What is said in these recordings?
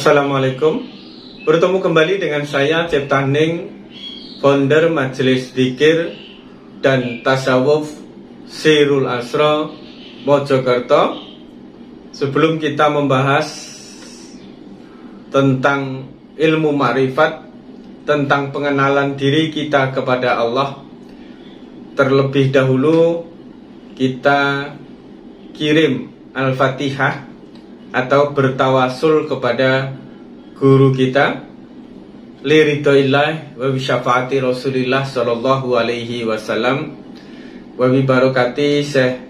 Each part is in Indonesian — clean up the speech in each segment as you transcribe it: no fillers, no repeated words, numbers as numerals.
Assalamualaikum. Bertemu kembali dengan saya Cipta Ning, founder Majelis Dzikir dan Tasawuf Sirul Asra Mojokerto. Sebelum kita membahas tentang ilmu ma'rifat, tentang pengenalan diri kita kepada Allah, terlebih dahulu kita kirim Al-Fatihah atau bertawasul kepada guru kita, liridhoillah wa bisyafaati Rasulillah sallallahu alaihi wasallam wa bi barakati Syekh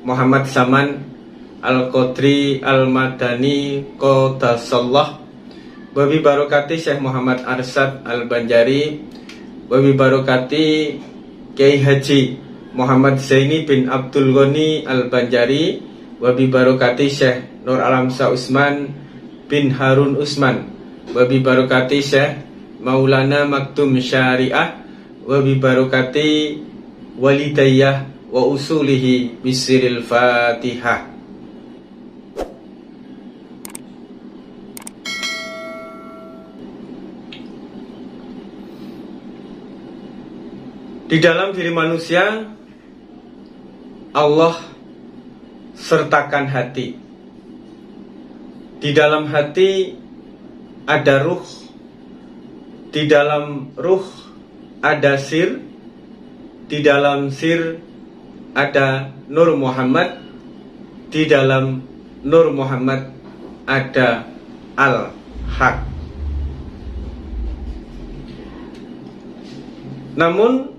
Muhammad Saman Al-Qadri Al-Madani Qadasallah, wa bi barakati Syekh Muhammad Arsad Al-Banjari, wa bi barakati Kiai Haji Muhammad Zaini bin Abdul Ghani Al-Banjari, wa bi barakati Syekh Nur Alamsa Usman bin Harun Usman, wa bi barakati Syekh Maulana Maktum Syariah, wa bi barakati walidayah wa usulihi bisiril Fatihah. Di dalam diri manusia Allah sertakan hati. Di dalam hati ada ruh. Di dalam ruh ada sir. Di dalam sir ada Nur Muhammad. Di dalam Nur Muhammad ada Al-Haq. Namun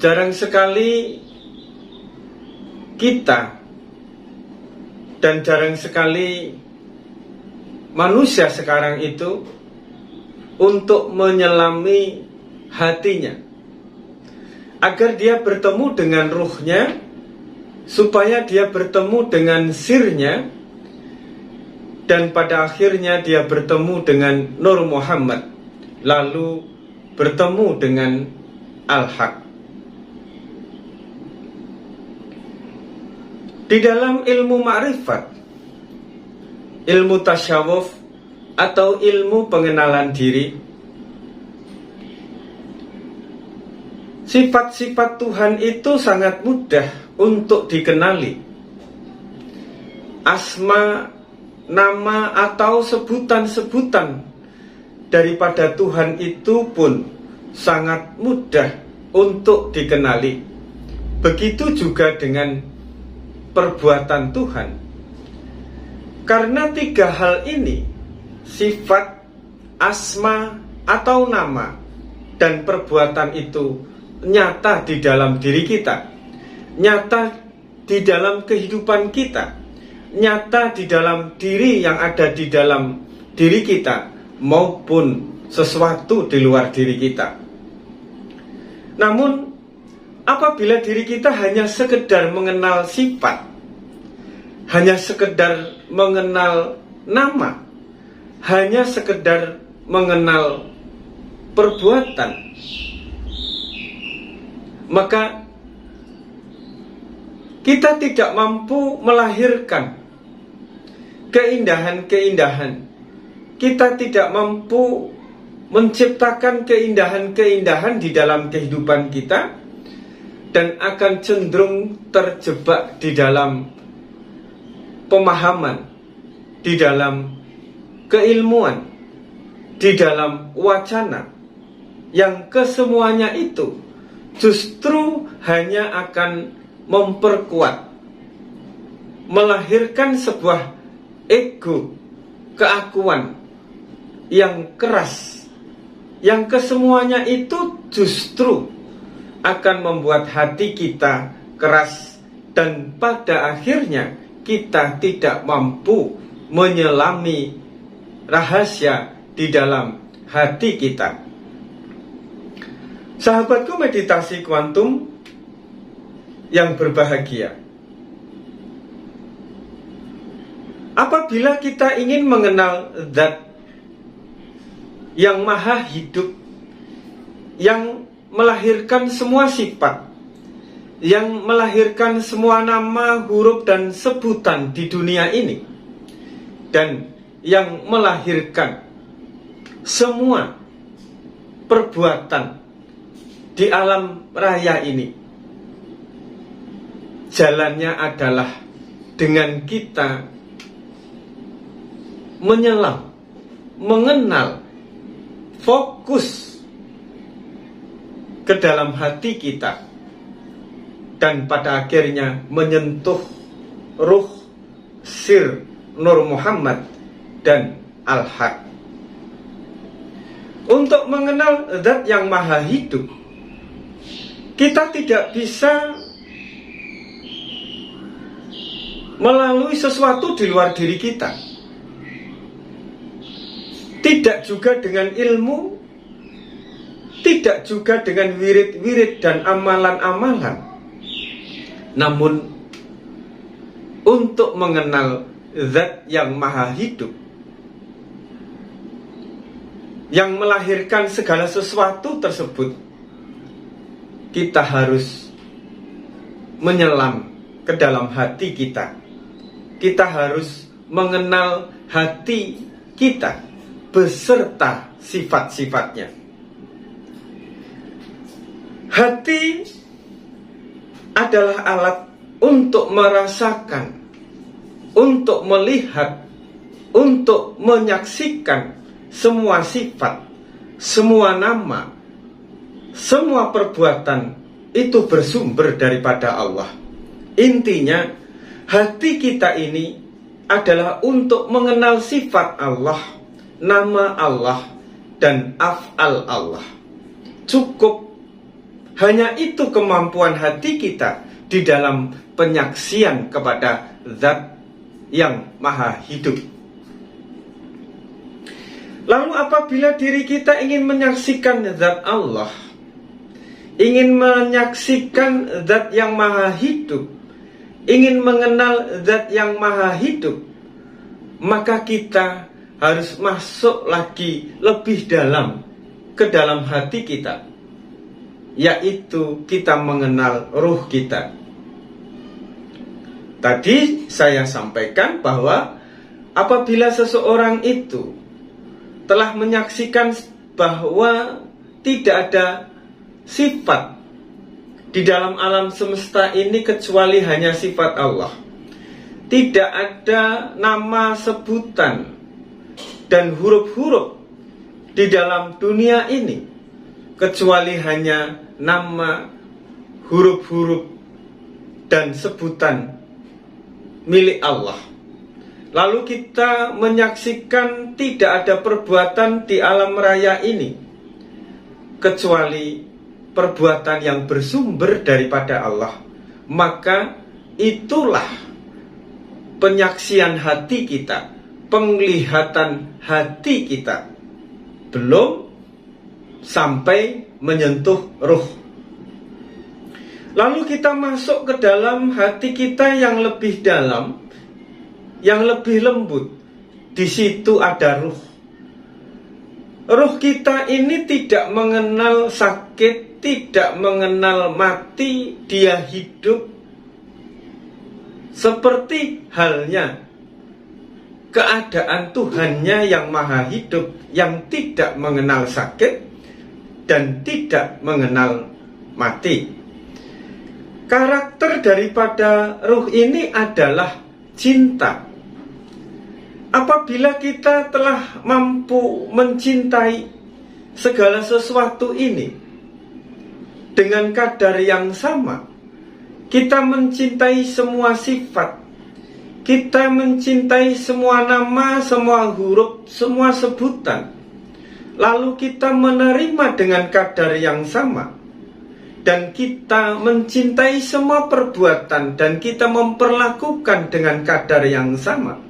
jarang sekali kita dan jarang sekali manusia sekarang itu untuk menyelami hatinya agar dia bertemu dengan ruhnya, supaya dia bertemu dengan sirnya, dan pada akhirnya dia bertemu dengan Nur Muhammad, lalu bertemu dengan Al-Haq. Di dalam ilmu ma'rifat, ilmu tasawuf atau ilmu pengenalan diri, sifat-sifat Tuhan itu sangat mudah untuk dikenali. Asma, nama atau sebutan-sebutan daripada Tuhan itu pun sangat mudah untuk dikenali. Begitu juga dengan perbuatan Tuhan. Karena tiga hal ini, sifat, asma atau nama, dan perbuatan itu nyata di dalam diri kita, nyata di dalam kehidupan kita, nyata di dalam diri yang ada di dalam diri kita, maupun sesuatu di luar diri kita. Namun apabila diri kita hanya sekedar mengenal sifat, hanya sekedar mengenal nama, hanya sekedar mengenal perbuatan, maka kita tidak mampu melahirkan keindahan-keindahan. Kita tidak mampu menciptakan keindahan-keindahan di dalam kehidupan kita, dan akan cenderung terjebak di dalam pemahaman, di dalam keilmuan, di dalam wacana, yang kesemuanya itu justru hanya akan memperkuat, melahirkan sebuah ego, keakuan yang keras, yang kesemuanya itu justru akan membuat hati kita keras, dan pada akhirnya kita tidak mampu menyelami rahasia di dalam hati kita. Sahabatku meditasi kuantum yang berbahagia, apabila kita ingin mengenal zat yang maha hidup, yang melahirkan semua sifat, yang melahirkan semua nama, huruf, dan sebutan di dunia ini, dan yang melahirkan semua perbuatan di alam raya ini. Jalannya adalah dengan kita menyelam, mengenal, fokus ke dalam hati kita, dan pada akhirnya menyentuh ruh, sir, Nur Muhammad dan Al-Haq. Untuk mengenal zat yang maha hidup, kita tidak bisa melalui sesuatu di luar diri kita. Tidak juga dengan ilmu, tidak juga dengan wirid-wirid dan amalan-amalan. Namun, untuk mengenal zat yang maha hidup, yang melahirkan segala sesuatu tersebut, kita harus menyelam ke dalam hati kita. Kita harus mengenal hati kita beserta sifat-sifatnya. Hati adalah alat untuk merasakan, untuk melihat, untuk menyaksikan semua sifat, semua nama, semua perbuatan itu bersumber daripada Allah. Intinya, hati kita ini adalah untuk mengenal sifat Allah, nama Allah, dan af'al Allah. Cukup hanya itu kemampuan hati kita di dalam penyaksian kepada zat yang maha hidup. Lalu apabila diri kita ingin menyaksikan zat Allah, ingin menyaksikan zat yang maha hidup, ingin mengenal zat yang maha hidup, maka kita harus masuk lagi lebih dalam ke dalam hati kita, yaitu kita mengenal ruh kita. Tadi saya sampaikan bahwa apabila seseorang itu telah menyaksikan bahwa tidak ada sifat di dalam alam semesta ini kecuali hanya sifat Allah, tidak ada nama, sebutan, dan huruf-huruf di dalam dunia ini kecuali hanya nama, huruf-huruf, dan sebutan milik Allah. Lalu kita menyaksikan tidak ada perbuatan di alam raya ini kecuali perbuatan yang bersumber daripada Allah. Maka itulah penyaksian hati kita, penglihatan hati kita, belum sampai menyentuh ruh. Lalu kita masuk ke dalam hati kita yang lebih dalam, yang lebih lembut. Di situ ada ruh. Ruh kita ini tidak mengenal sakit, tidak mengenal mati, dia hidup. Seperti halnya keadaan Tuhannya yang maha hidup, yang tidak mengenal sakit dan tidak mengenal mati. Karakter daripada ruh ini adalah cinta. Apabila kita telah mampu mencintai segala sesuatu ini dengan kadar yang sama, kita mencintai semua sifat, kita mencintai semua nama, semua huruf, semua sebutan, lalu kita menerima dengan kadar yang sama, dan kita mencintai semua perbuatan, dan kita memperlakukan dengan kadar yang sama.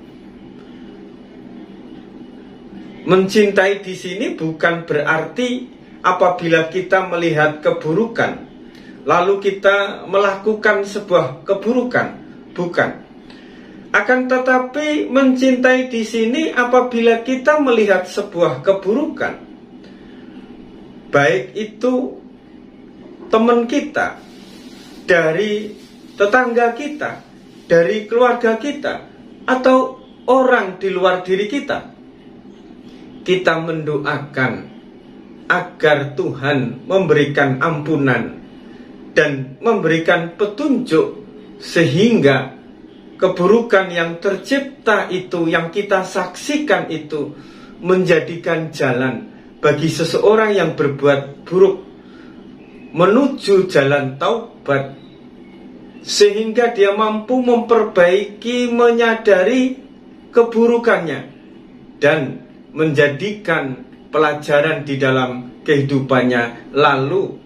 Mencintai di sini bukan berarti apabila kita melihat keburukan, lalu kita melakukan sebuah keburukan, bukan. Akan tetapi mencintai di sini apabila kita melihat sebuah keburukan, baik itu teman kita, dari tetangga kita, dari keluarga kita, atau orang di luar diri kita, kita mendoakan agar Tuhan memberikan ampunan dan memberikan petunjuk, sehingga keburukan yang tercipta itu, yang kita saksikan itu, menjadikan jalan bagi seseorang yang berbuat buruk menuju jalan taubat, sehingga dia mampu memperbaiki, menyadari keburukannya, dan menjadikan pelajaran di dalam kehidupannya, lalu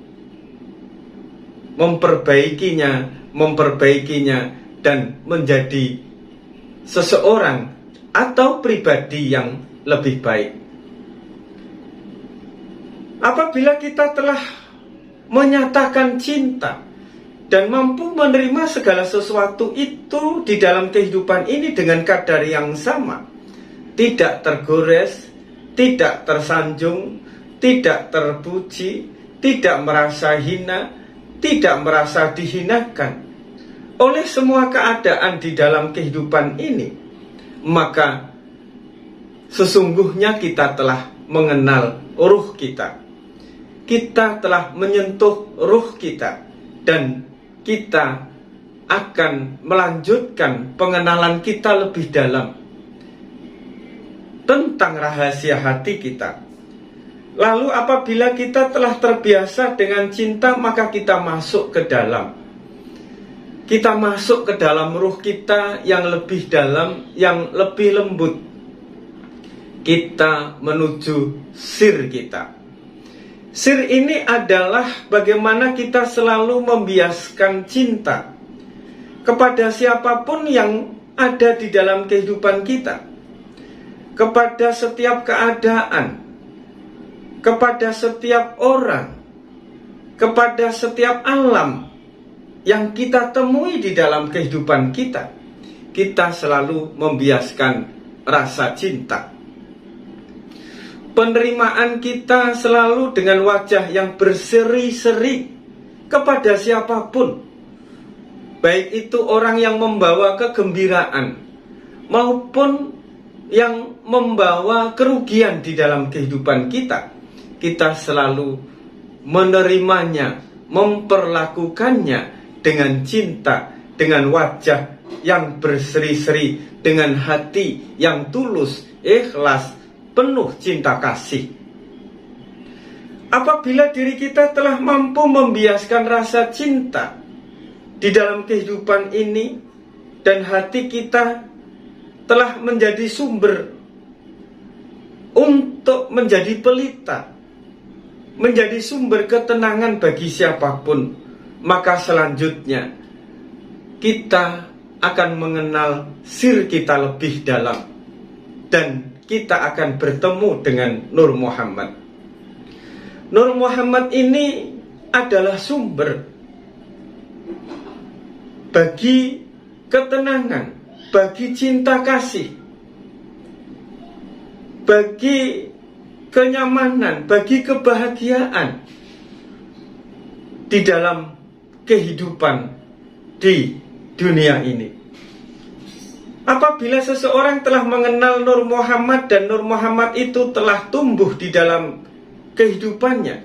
memperbaikinya dan menjadi seseorang atau pribadi yang lebih baik. Apabila kita telah menyatakan cinta dan mampu menerima segala sesuatu itu di dalam kehidupan ini dengan kadar yang sama, tidak tergores, tidak tersanjung, tidak terpuji, tidak merasa hina, tidak merasa dihinakan oleh semua keadaan di dalam kehidupan ini, maka sesungguhnya kita telah mengenal ruh kita. Kita telah menyentuh ruh kita, dan kita akan melanjutkan pengenalan kita lebih dalam tentang rahasia hati kita. Lalu apabila kita telah terbiasa dengan cinta, maka kita masuk ke dalam. Kita masuk ke dalam ruh kita yang lebih dalam, yang lebih lembut. Kita menuju sir kita. Sir ini adalah bagaimana kita selalu membiaskan cinta kepada siapapun yang ada di dalam kehidupan kita, kepada setiap keadaan, kepada setiap orang, kepada setiap alam yang kita temui di dalam kehidupan kita. Kita selalu membiaskan rasa cinta. Penerimaan kita selalu dengan wajah yang berseri-seri kepada siapapun, baik itu orang yang membawa kegembiraan maupun yang membawa kerugian di dalam kehidupan kita. Kita selalu menerimanya, memperlakukannya dengan cinta, dengan wajah yang berseri-seri, dengan hati yang tulus, ikhlas, penuh cinta kasih. Apabila diri kita telah mampu membiaskan rasa cinta di dalam kehidupan ini, dan hati kita telah menjadi sumber untuk menjadi pelita, menjadi sumber ketenangan bagi siapapun, maka selanjutnya kita akan mengenal sir kita lebih dalam, dan kita akan bertemu dengan Nur Muhammad. Nur Muhammad ini adalah sumber bagi ketenangan, bagi cinta kasih, bagi kenyamanan, bagi kebahagiaan di dalam kehidupan di dunia ini. Apabila seseorang telah mengenal Nur Muhammad, dan Nur Muhammad itu telah tumbuh di dalam kehidupannya,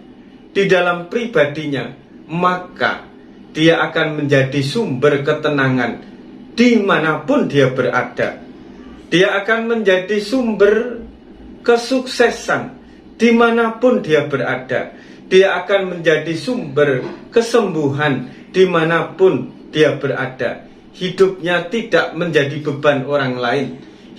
di dalam pribadinya, maka dia akan menjadi sumber ketenangan dimanapun dia berada. Dia akan menjadi sumber kesuksesan dimanapun dia berada. Dia akan menjadi sumber kesembuhan dimanapun dia berada. Hidupnya tidak menjadi beban orang lain.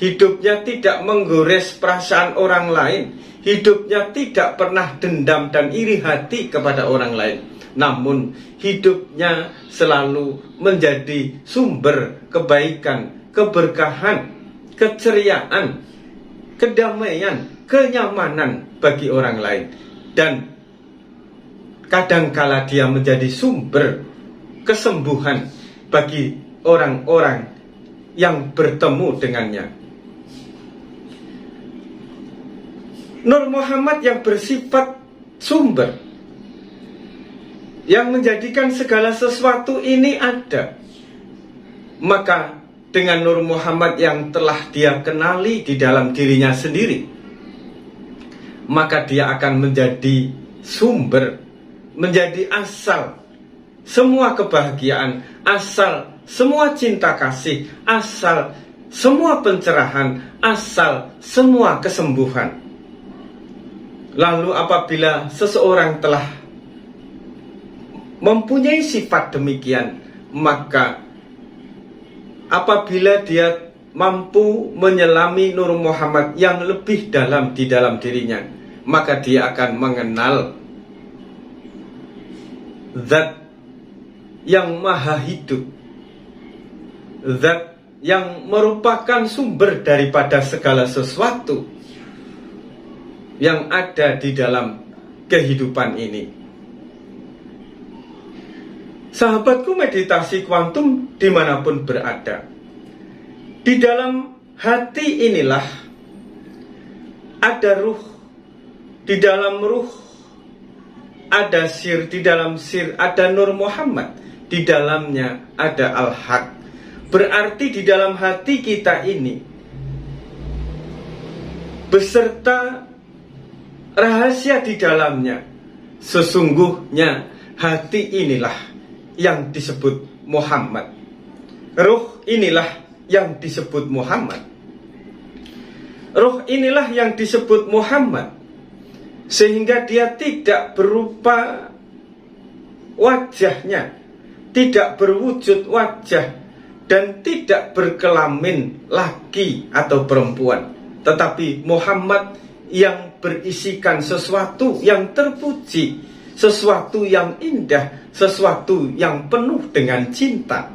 Hidupnya tidak menggores perasaan orang lain. Hidupnya tidak pernah dendam dan iri hati kepada orang lain. Namun hidupnya selalu menjadi sumber kebaikan, keberkahan, keceriaan, kedamaian, kenyamanan bagi orang lain. Dan kadangkala dia menjadi sumber kesembuhan bagi orang-orang yang bertemu dengannya. Nur Muhammad yang bersifat sumber, yang menjadikan segala sesuatu ini ada, maka dengan Nur Muhammad yang telah dia kenali di dalam dirinya sendiri, maka dia akan menjadi sumber, menjadi asal semua kebahagiaan, asal semua cinta kasih, asal semua pencerahan, asal semua kesembuhan. Lalu apabila seseorang telah mempunyai sifat demikian, maka apabila dia mampu menyelami Nur Muhammad yang lebih dalam di dalam dirinya, maka dia akan mengenal Zat yang maha hidup, Zat yang merupakan sumber daripada segala sesuatu yang ada di dalam kehidupan ini. Sahabatku, meditasi kuantum dimanapun berada, di dalam hati inilah ada ruh, di dalam ruh ada sir, di dalam sir ada Nur Muhammad, di dalamnya ada Al-Haq. Berarti di dalam hati kita ini beserta rahasia di dalamnya, sesungguhnya hati inilah yang disebut Muhammad. Ruh inilah yang disebut Muhammad. Ruh inilah yang disebut Muhammad, sehingga dia tidak berupa wajahnya, tidak berwujud wajah, dan tidak berkelamin laki atau perempuan, tetapi Muhammad yang berisikan sesuatu yang terpuji, sesuatu yang indah, sesuatu yang penuh dengan cinta.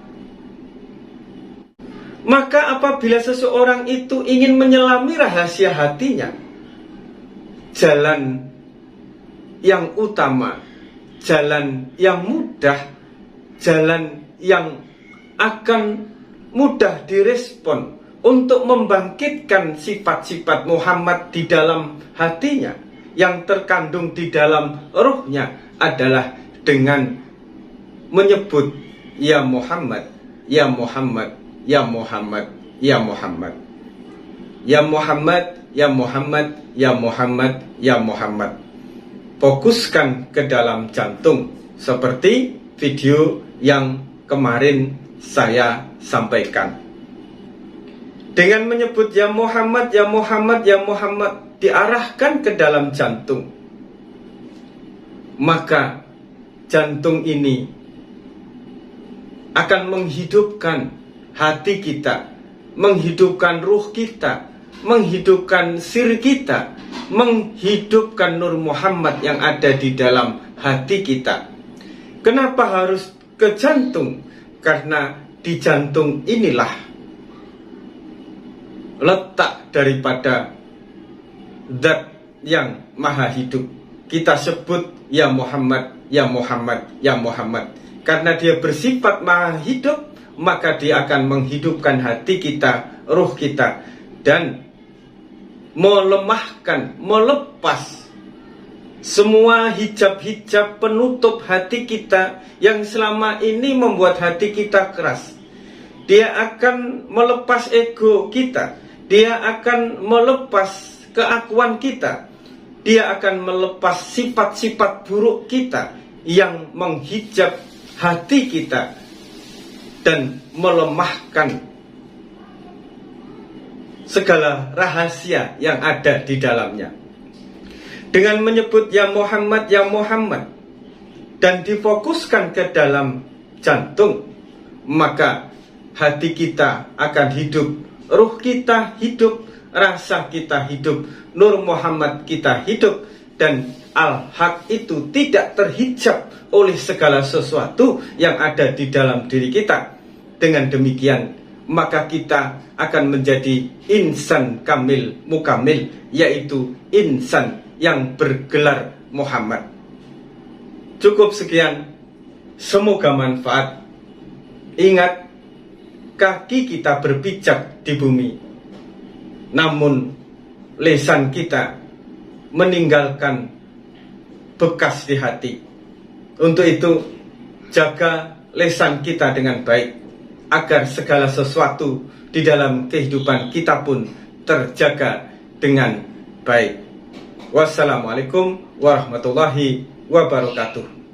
Maka apabila seseorang itu ingin menyelami rahasia hatinya, jalan yang utama, jalan yang mudah, jalan yang akan mudah direspon untuk membangkitkan sifat-sifat Muhammad di dalam hatinya, yang terkandung di dalam ruhnya, adalah dengan menyebut Ya Muhammad, Ya Muhammad, Ya Muhammad, Ya Muhammad, Ya Muhammad, Ya Muhammad, Ya Muhammad, Ya Muhammad. Fokuskan ke dalam jantung seperti video yang kemarin saya sampaikan. Dengan menyebut Ya Muhammad, Ya Muhammad, Ya Muhammad, diarahkan ke dalam jantung, maka jantung ini akan menghidupkan hati kita, menghidupkan ruh kita, menghidupkan sir kita, menghidupkan Nur Muhammad yang ada di dalam hati kita. Kenapa harus ke jantung? Karena di jantung inilah letak daripada Zat yang maha hidup. Kita sebut Ya Muhammad, Ya Muhammad, Ya Muhammad. Karena dia bersifat maha hidup, maka dia akan menghidupkan hati kita, ruh kita, dan melemahkan, melepas semua hijab-hijab penutup hati kita yang selama ini membuat hati kita keras. Dia akan melepas ego kita, dia akan melepas keakuan kita, dia akan melepas sifat-sifat buruk kita yang menghijab hati kita dan melemahkan segala rahasia yang ada di dalamnya. Dengan menyebut Ya Muhammad, Ya Muhammad, dan difokuskan ke dalam jantung, maka hati kita akan hidup, ruh kita hidup, rasa kita hidup, Nur Muhammad kita hidup, dan Al-Haq itu tidak terhijab oleh segala sesuatu yang ada di dalam diri kita. Dengan demikian, maka kita akan menjadi insan kamil mukamil, yaitu insan yang bergelar Muhammad. Cukup sekian, semoga manfaat. Ingat, kaki kita berpijak di bumi, namun lisan kita meninggalkan bekas di hati. Untuk itu, jaga lisan kita dengan baik, agar segala sesuatu di dalam kehidupan kita pun terjaga dengan baik. Wassalamualaikum warahmatullahi wabarakatuh.